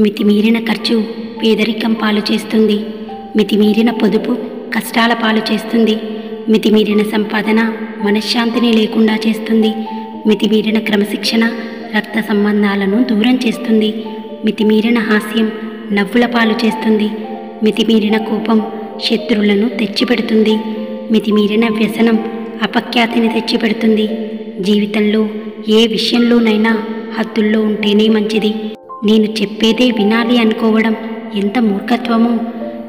మితిమీరిన ఖర్చు పేదరికం పాలు చేస్తుంది. మితిమీరిన పొదుపు కష్టాల పాలు చేస్తుంది. మితిమీరిన సంపాదన మనశ్శాంతిని లేకుండా చేస్తుంది. మితిమీరిన క్రమశిక్షణ రక్త సంబంధాలను దూరం చేస్తుంది. మితిమీరిన హాస్యం నవ్వుల పాలు చేస్తుంది. మితిమీరిన కోపం శత్రువులను తెచ్చిపెడుతుంది. మితిమీరిన వ్యసనం అపఖ్యాతిని తెచ్చిపెడుతుంది. జీవితంలో ఏ విషయంలోనైనా హద్దుల్లో ఉంటేనే మంచిది. నేను చెప్పేదే వినాలి అనుకోవడం ఎంత మూర్ఖత్వమో,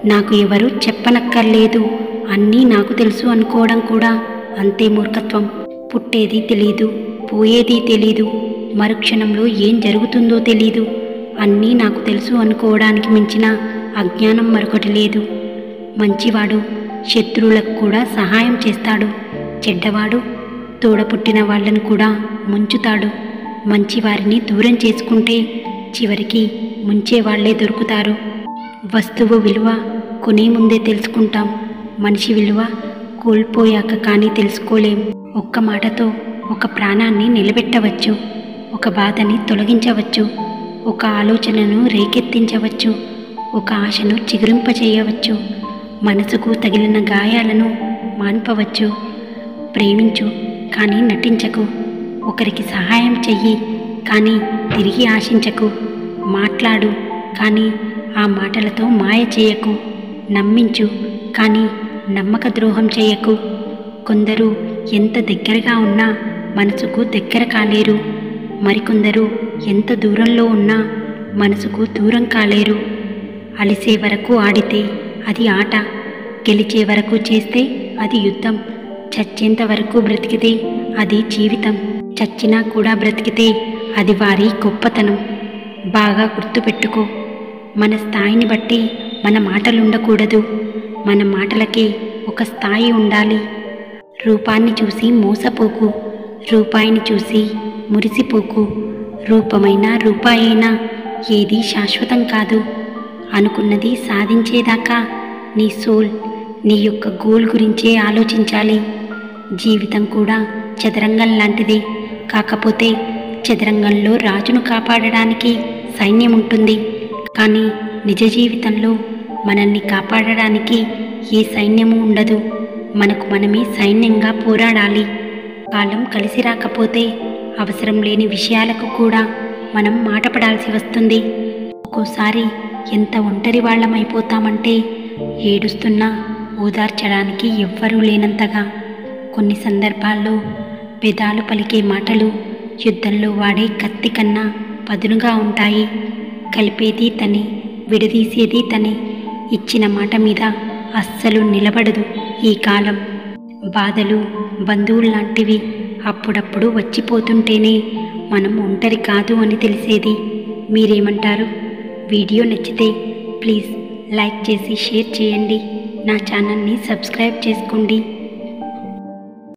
నాకు ఎవరు చెప్పనక్కర్లేదు, అన్నీ నాకు తెలుసు అనుకోవడం కూడా అంతే మూర్ఖత్వం. పుట్టేది తెలీదు, పోయేది తెలీదు, మరుక్షణంలో ఏం జరుగుతుందో తెలీదు, అన్నీ నాకు తెలుసు అనుకోవడానికి మించిన అజ్ఞానం మరొకటి లేదు. మంచివాడు శత్రువులకు కూడా సహాయం చేస్తాడు. చెడ్డవాడు తోడపుట్టిన వాళ్ళను కూడా ముంచుతాడు. మంచివారిని దూరం చేసుకుంటే చివరికి ముంచేవాళ్లే దొరుకుతారు. వస్తువు విలువ కొనే ముందే తెలుసుకుంటాం. మనిషి విలువ కోల్పోయాక కానీ తెలుసుకోలేం. ఒక్క మాటతో ఒక ప్రాణాన్ని నిలబెట్టవచ్చు, ఒక బాధని తొలగించవచ్చు, ఒక ఆలోచనను రేకెత్తించవచ్చు, ఒక ఆశను చిగురింపచేయవచ్చు, మనసుకు తగిలిన గాయాలను మాన్పవచ్చు. ప్రేమించు కానీ నటించకు. ఒకరికి సహాయం చెయ్యి కానీ తిరిగి ఆశించకు. మాట్లాడు కానీ ఆ మాటలతో మాయ చేయకు. నమ్మించు కానీ నమ్మక ద్రోహం చేయకు. కొందరు ఎంత దగ్గరగా ఉన్నా మనసుకు దగ్గర కాలేరు. మరికొందరు ఎంత దూరంలో ఉన్నా మనసుకు దూరం కాలేరు. అలిసే వరకు ఆడితే అది ఆట, గెలిచే వరకు చేస్తే అది యుద్ధం, చచ్చేంత వరకు బ్రతికితే అది జీవితం, చచ్చినా కూడా బ్రతికితే అది వారి గొప్పతనం. బాగా గుర్తుపెట్టుకో, మన స్థాయిని బట్టి మన మాటలు ఉండకూడదు. మన మాటలకి ఒక స్థాయి ఉండాలి. రూపాన్ని చూసి మోసపోకు, రూపాయిని చూసి మురిసిపోకు. రూపమైనా రూపాయైనా ఏది శాశ్వతం కాదు. అనుకున్నది సాధించేదాకా నీ సోల్, నీ యొక్క గోల్ గురించే ఆలోచించాలి. జీవితం కూడా చదరంగం లాంటిదే. కాకపోతే చదరంగంలో రాజును కాపాడడానికి సైన్యం ఉంటుంది, కానీ నిజ జీవితంలో మనల్ని కాపాడడానికి ఏ సైన్యము ఉండదు. మనకు మనమే సైన్యంగా పోరాడాలి. కాలం కలిసి రాకపోతే అవసరం లేని విషయాలకు కూడా మనం మాటపడాల్సి వస్తుంది. ఒక్కోసారి ఎంత ఒంటరి వాళ్ళమైపోతామంటే ఏడుస్తున్నా ఓదార్చడానికి ఎవ్వరూ లేనంతగా. కొన్ని సందర్భాల్లో పెదాలు పలికే మాటలు యుద్ధంలో వాడే కత్తి కన్నా పదునుగా ఉంటాయి. కలిపేది తనే, విడదీసేది తనే. ఇచ్చిన మాట మీద అస్సలు నిలబడదు ఈ కాలం. బాధలు బంధువుల్లాంటివి అప్పుడప్పుడు వచ్చిపోతుంటేనే మనం ఒంటరి కాదు అని తెలిసేది. మీరేమంటారు? వీడియో నచ్చితే ప్లీజ్ లైక్ చేసి షేర్ చేయండి. నా ఛానల్ని సబ్స్క్రైబ్ చేసుకోండి.